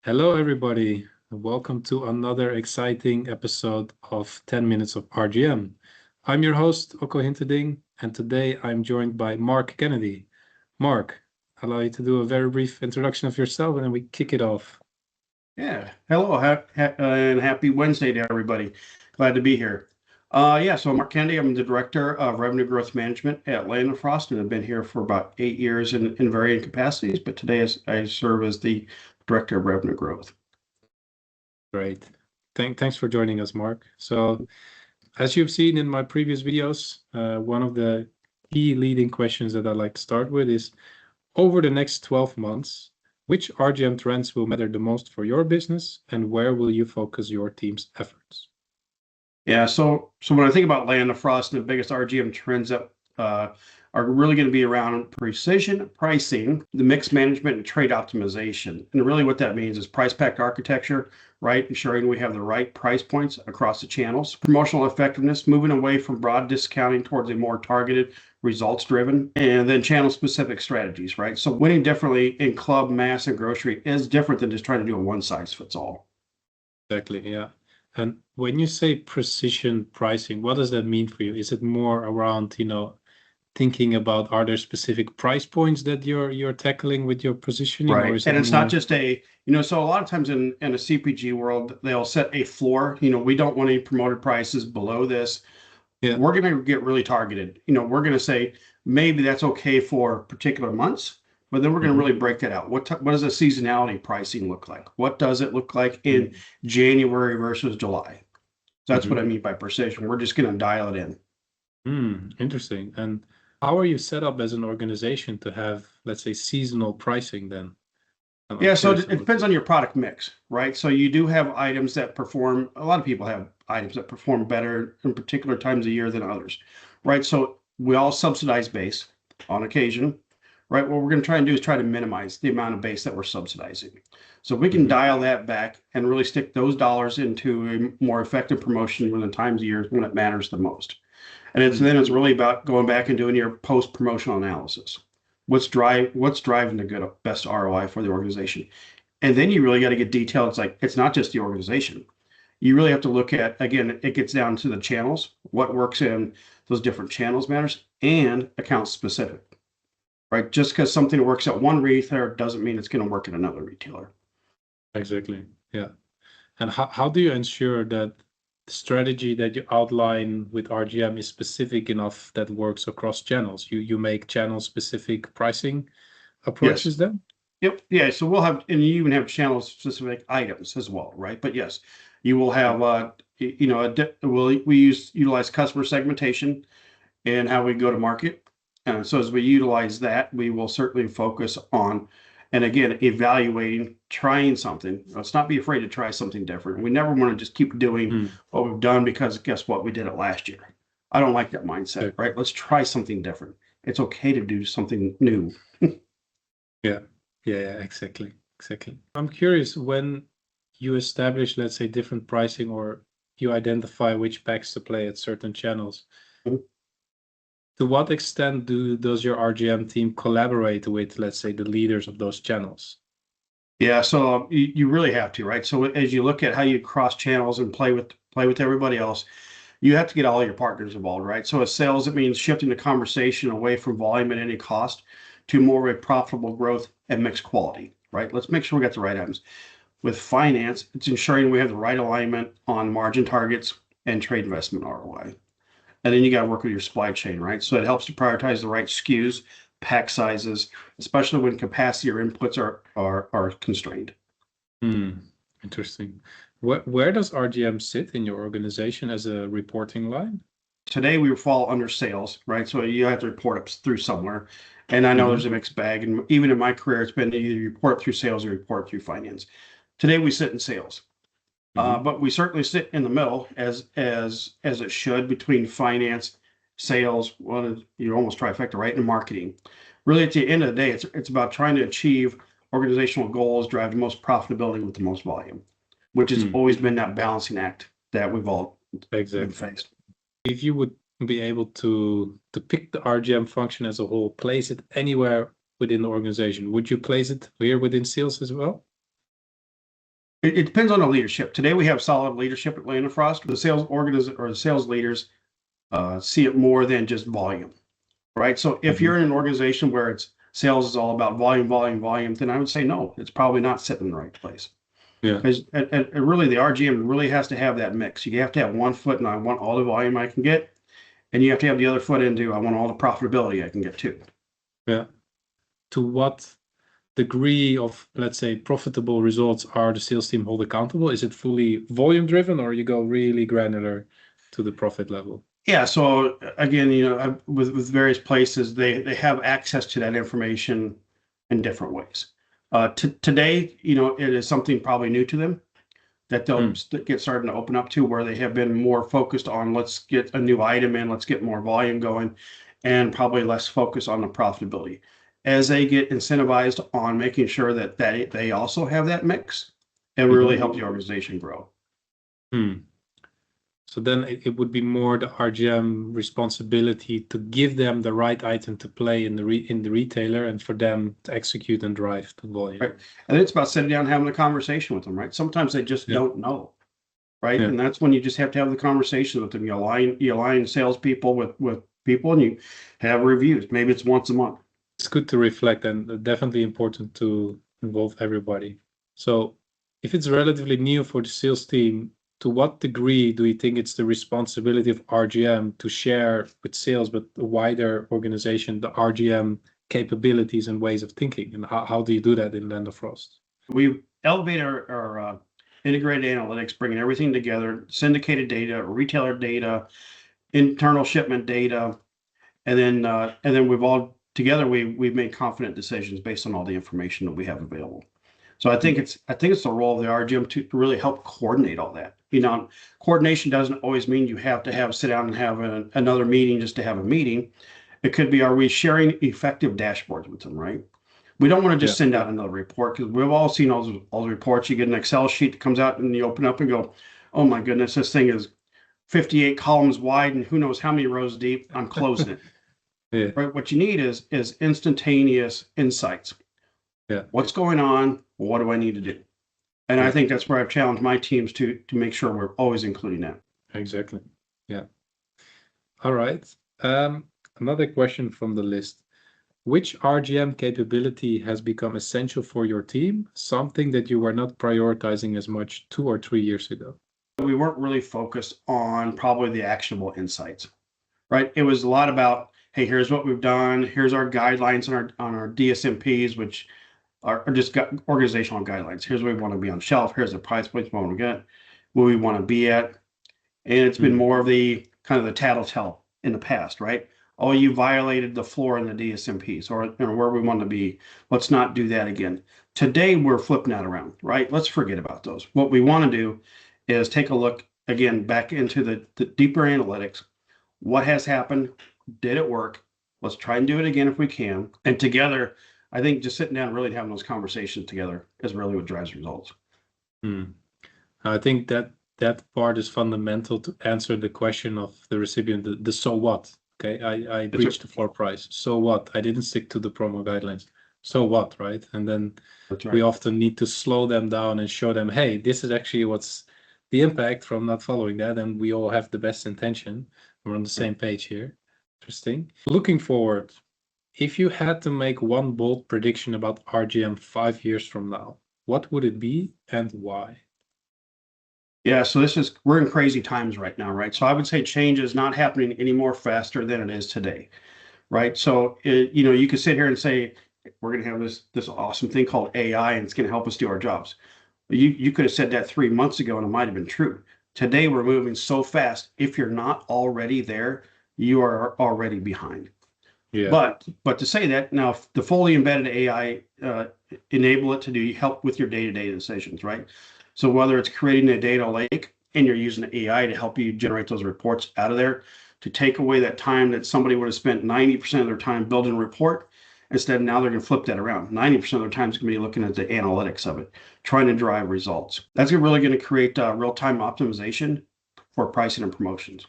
Hello, everybody. And welcome to another exciting episode of 10 Minutes of RGM. I'm your host, Oko Hinteding, and today I'm joined by Marc Kennedy. Marc, I'll allow you to do a very brief introduction of yourself and then we kick it off. Yeah. Hello, and happy Wednesday to everybody. Glad to be here. So Marc Kennedy, I'm the Director of Revenue Growth Management at Land & Frost, and I've been here for about 8 years in varying capacities, but today I serve as the Director of Revenue Growth. Great. Thanks for joining us, Marc. So, as you've seen in my previous videos, one of the key leading questions that I like to start with is, over the next 12 months, which RGM trends will matter the most for your business, and where will you focus your team's efforts? Yeah, so when I think about Land & Frost, the biggest RGM trends that are really going to be around precision pricing, the mix management, and trade optimization. And really what that means is price pack architecture, right? Ensuring we have the right price points across the channels, promotional effectiveness, moving away from broad discounting towards a more targeted, results driven, and then channel specific strategies, right? So winning differently in club, mass, and grocery is different than just trying to do a one size fits all. Exactly, yeah. And when you say precision pricing, what does that mean for you? Is it more around, thinking about, are there specific price points that you're tackling with your positioning, or Right. is And it it's not more? just so a lot of times in a CPG world, they'll set a floor. We don't want any promoted prices below this. Yeah. We're going to get really targeted. We're going to say maybe that's okay for particular months, but then we're going to really break that out. What does a seasonality pricing look like? What does it look like in January versus July? That's what I mean by precision. We're just going to dial it in. Interesting. And how are you set up as an organization to have, let's say, seasonal pricing then? I'm Yeah, so curious it depends on your product mix, right? So you do have items that perform, a lot of people have items that perform better in particular times of year than others, right? So we all subsidize base on occasion, right? What we're going to try and do is try to minimize the amount of base that we're subsidizing. So we can dial that back and really stick those dollars into a more effective promotion when the times of years when it matters the most. And then it's really about going back and doing your post-promotional analysis. What's driving the best ROI for the organization? And then you really got to get detailed. It's not just the organization. You really have to look at, again, it gets down to the channels, what works in those different channels matters, and account specific, right? Just because something works at one retailer doesn't mean it's going to work at another retailer. Exactly. Yeah. And how do you ensure that the strategy that you outline with RGM is specific enough that works across channels? You make channel specific pricing approaches Yes. then? Yep. Yeah. So we'll have, and you even have channel specific items as well, right? But yes, you will have, we utilize customer segmentation and how we go to market. And so as we utilize that, we will certainly focus on, and again, evaluating, trying something. Let's not be afraid to try something different. We never want to just keep doing what we've done because guess what? We did it last year. I don't like that mindset, right? Let's try something different. It's okay to do something new. Yeah. Yeah, exactly. Exactly. I'm curious, when you establish, let's say, different pricing, or you identify which packs to play at certain channels, to what extent does your RGM team collaborate with, let's say, the leaders of those channels? Yeah, so you really have to, right? So as you look at how you cross channels and play with everybody else, you have to get all your partners involved, right? So as sales, it means shifting the conversation away from volume at any cost to more of a profitable growth and mixed quality, right? Let's make sure we got the right items. With finance, it's ensuring we have the right alignment on margin targets and trade investment ROI. And then you got to work with your supply chain, right? So it helps to prioritize the right SKUs, pack sizes, especially when capacity or inputs are constrained. Interesting. Where does RGM sit in your organization as a reporting line? Today we fall under sales, right? So you have to report up through somewhere. And I know there's a mixed bag. And even in my career, it's been either you report through sales or report through finance. Today we sit in sales. But we certainly sit in the middle as it should between finance, sales, well, you almost trifecta, right? And marketing. Really, at the end of the day, it's about trying to achieve organizational goals, drive the most profitability with the most volume, which has always been that balancing act that we've all been faced. If you would be able to pick the RGM function as a whole, place it anywhere within the organization, would you place it here within sales as well? It depends on the leadership. Today we have solid leadership at Lane & Frost. The sales or the sales leaders see it more than just volume, right? So if Mhm. you're in an organization where it's sales is all about volume, volume, volume, then I would say no, it's probably not sitting in the right place. Yeah. Because really the RGM really has to have that mix. You have to have one foot and I want all the volume I can get, and you have to have the other foot into I want all the profitability I can get too. Yeah. To what degree of, let's say, profitable results are the sales team hold accountable? Is it fully volume driven, or you go really granular to the profit level? Yeah, so again, with various places, they have access to that information in different ways. Today, it is something probably new to them that they'll get starting to open up to, where they have been more focused on let's get a new item in, let's get more volume going, and probably less focus on the profitability. As they get incentivized on making sure that they also have that mix, it really help the organization grow. So then it would be more the RGM responsibility to give them the right item to play in the retailer, and for them to execute and drive the volume. Right. And it's about sitting down and having a conversation with them, right? Sometimes they just don't know, right? Yeah. And that's when you just have to have the conversation with them. You align salespeople with people, and you have reviews. Maybe it's once a month. It's good to reflect, and definitely important to involve everybody. So if it's relatively new for the sales team, to what degree do you think it's the responsibility of RGM to share with sales, but the wider organization, the RGM capabilities and ways of thinking? And how do you do that in Land of Frost? We elevate our integrated analytics, bringing everything together, syndicated data, retailer data, internal shipment data, and then we've all together we've made confident decisions based on all the information that we have available. So I think it's the role of the RGM to really help coordinate all that. Coordination doesn't always mean you have to sit down and have another meeting just to have a meeting. It could be, are we sharing effective dashboards with them, right? We don't want to just send out another report, because we've all seen all the reports. You get an Excel sheet that comes out and you open up and go, oh my goodness, this thing is 58 columns wide and who knows how many rows deep. I'm closing it. Yeah. Right. What you need is instantaneous insights. Yeah. What's going on? What do I need to do? And I think that's where I've challenged my teams to make sure we're always including that. Exactly. Yeah. All right. Another question from the list. Which RGM capability has become essential for your team? Something that you were not prioritizing as much 2 or 3 years ago? We weren't really focused on probably the actionable insights, right? It was a lot about, hey, here's what we've done. Here's our guidelines on our DSMPs, which are just organizational guidelines. Here's where we want to be on shelf. Here's the price points we want to get, where we want to be at. And it's been more of the kind of the tattletale in the past, right? Oh, you violated the floor in the DSMPs, or where we want to be. Let's not do that again. Today, we're flipping that around, right? Let's forget about those. What we want to do is take a look again back into the deeper analytics. What has happened? Did it work? Let's try and do it again if we can. And together, I think just sitting down and really having those conversations together is really what drives results. I think that part is fundamental to answer the question of the recipient, the so what. Okay, I breached the floor price. So what? I didn't stick to the promo guidelines. So what, right? And then we often need to slow them down and show them, hey, this is actually what's the impact from not following that. And we all have the best intention. We're on the same page here. Interesting. Looking forward, if you had to make one bold prediction about RGM 5 years from now, what would it be and why? Yeah, so we're in crazy times right now, right? So I would say change is not happening any more faster than it is today, right? So you could sit here and say we're going to have this awesome thing called AI, and it's going to help us do our jobs. You could have said that 3 months ago, and it might have been true. Today we're moving so fast. If you're not already there, you are already behind. Yeah. But to say that now, the fully embedded AI enable it to do help with your day-to-day decisions, right? So whether it's creating a data lake and you're using AI to help you generate those reports out of there, to take away that time that somebody would have spent 90% of their time building a report, instead now they're going to flip that around. 90% of their time is going to be looking at the analytics of it, trying to drive results. That's really going to create real-time optimization for pricing and promotions.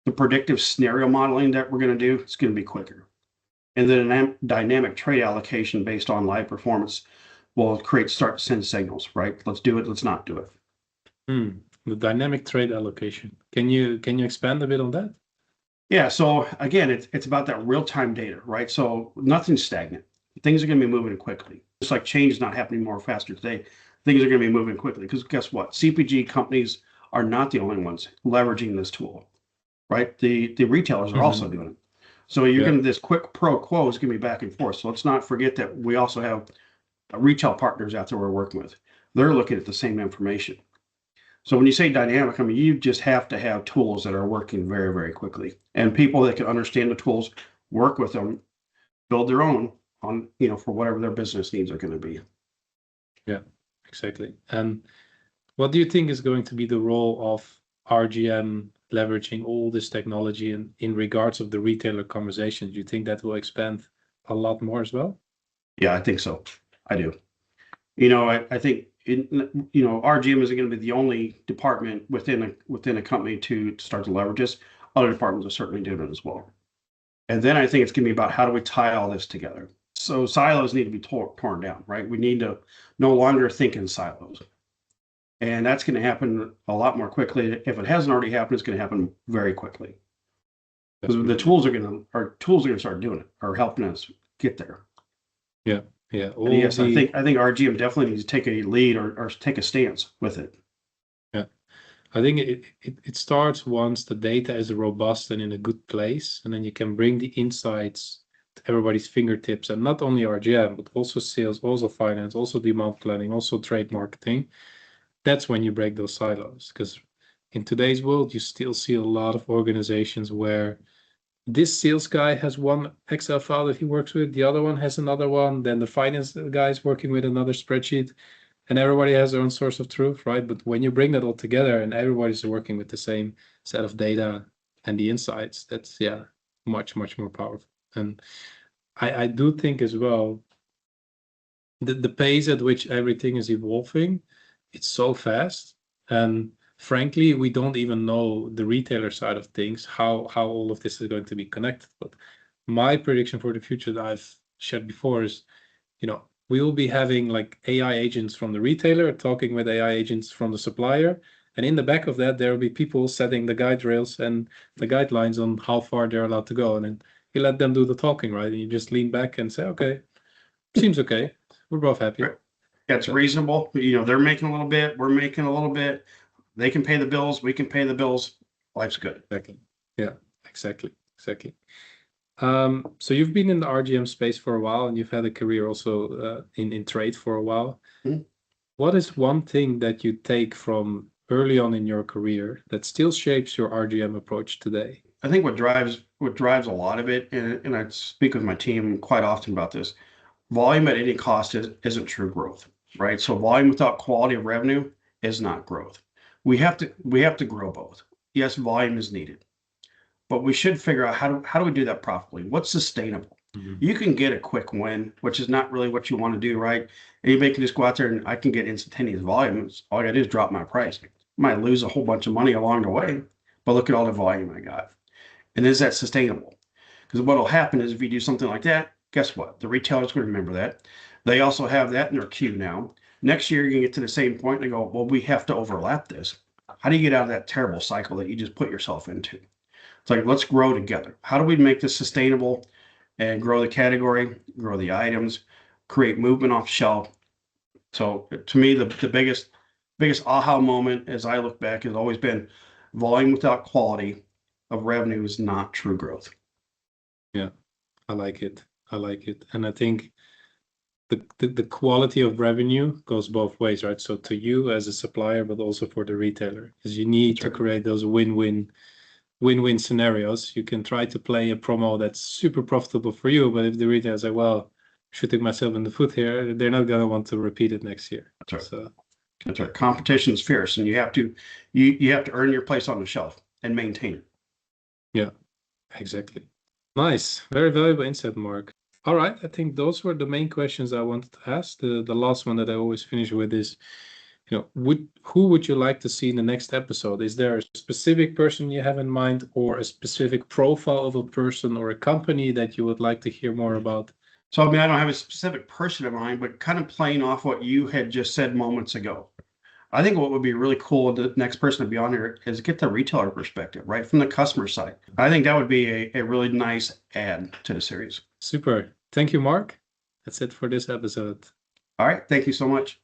The predictive scenario modeling that we're going to do, it's going to be quicker. And then dynamic trade allocation based on live performance will start to send signals, right? Let's do it, let's not do it. The dynamic trade allocation. Can you expand a bit on that? Yeah, so again, it's about that real-time data, right? So nothing's stagnant. Things are going to be moving quickly. It's like change is not happening more faster today. Things are going to be moving quickly because guess what? CPG companies are not the only ones leveraging this tool, right? The retailers are also doing it. So you're going to, this quick pro quo is going to be back and forth. So let's not forget that we also have retail partners out there we're working with. They're looking at the same information. So when you say dynamic, I mean, you just have to have tools that are working very, very quickly, and people that can understand the tools, work with them, build their own on, for whatever their business needs are going to be. Yeah, exactly. And what do you think is going to be the role of RGM leveraging all this technology in regards of the retailer conversation? Do you think that will expand a lot more as well? Yeah, I think so. I do. I think RGM isn't going to be the only department within a company to start to leverage this. Other departments are certainly doing it as well. And then I think it's going to be about how do we tie all this together. So silos need to be torn down, right? We need to no longer think in silos. And that's going to happen a lot more quickly. If it hasn't already happened, it's going to happen very quickly. The tools are going to start doing it, or helping us get there. Yeah. Yes, I think RGM definitely needs to take a lead or take a stance with it. Yeah, I think it starts once the data is robust and in a good place, and then you can bring the insights to everybody's fingertips, and not only RGM, but also sales, also finance, also demand planning, also trade marketing. That's when you break those silos, because in today's world, you still see a lot of organizations where this sales guy has one Excel file that he works with, the other one has another one, then the finance guy is working with another spreadsheet, and everybody has their own source of truth, right? But when you bring that all together and everybody's working with the same set of data and the insights, that's, yeah, much, much more powerful. And I do think as well, the pace at which everything is evolving, it's so fast. And frankly, we don't even know the retailer side of things, how all of this is going to be connected. But my prediction for the future that I've shared before is, we will be having like AI agents from the retailer talking with AI agents from the supplier. And in the back of that, there will be people setting the guide rails and the guidelines on how far they're allowed to go. And then you let them do the talking, right? And you just lean back and say, okay, seems okay. We're both happy. Right. Yeah, it's reasonable. They're making a little bit, we're making a little bit. They can pay the bills, we can pay the bills. Life's good. Exactly. Yeah, exactly. So you've been in the RGM space for a while, and you've had a career also in trade for a while. Mm-hmm. What is one thing that you take from early on in your career that still shapes your RGM approach today? I think what drives a lot of it, and I speak with my team quite often about this, volume at any cost isn't true growth, right? So volume without quality of revenue is not growth. We have to grow both. Yes, volume is needed, but we should figure out how do we do that properly? What's sustainable? You can get a quick win, which is not really what you want to do, right? Anybody can just go out there and I can get instantaneous volume. All I got to do is drop my price. I might lose a whole bunch of money along the way, but look at all the volume I got. And is that sustainable? Because what will happen is if you do something like that, guess what? The retailer's going to remember that. They also have that in their queue now. Next year, you're going to get to the same point and they go, well, we have to overlap this. How do you get out of that terrible cycle that you just put yourself into? It's like, let's grow together. How do we make this sustainable and grow the category, grow the items, create movement off shelf? So to me, the biggest aha moment as I look back has always been volume without quality of revenue is not true growth. Yeah, I like it. And I think the quality of revenue goes both ways, right? So to you as a supplier, but also for the retailer, because you need to create those win-win scenarios. You can try to play a promo that's super profitable for you, but if the retailer say, well, shooting myself in the foot here, they're not going to want to repeat it next year. That's right. So that's right. Competition is fierce, and you have to earn your place on the shelf and maintain it. Yeah, exactly. Nice. Very valuable insight, Mark. All right. I think those were the main questions I wanted to ask. The last one that I always finish with is, who would you like to see in the next episode? Is there a specific person you have in mind, or a specific profile of a person or a company that you would like to hear more about? So, I mean, I don't have a specific person in mind, but kind of playing off what you had just said moments ago. I think what would be really cool, the next person to be on here, is get the retailer perspective, right, from the customer side. I think that would be a really nice add to the series. Super. Thank you, Mark. That's it for this episode. All right. Thank you so much.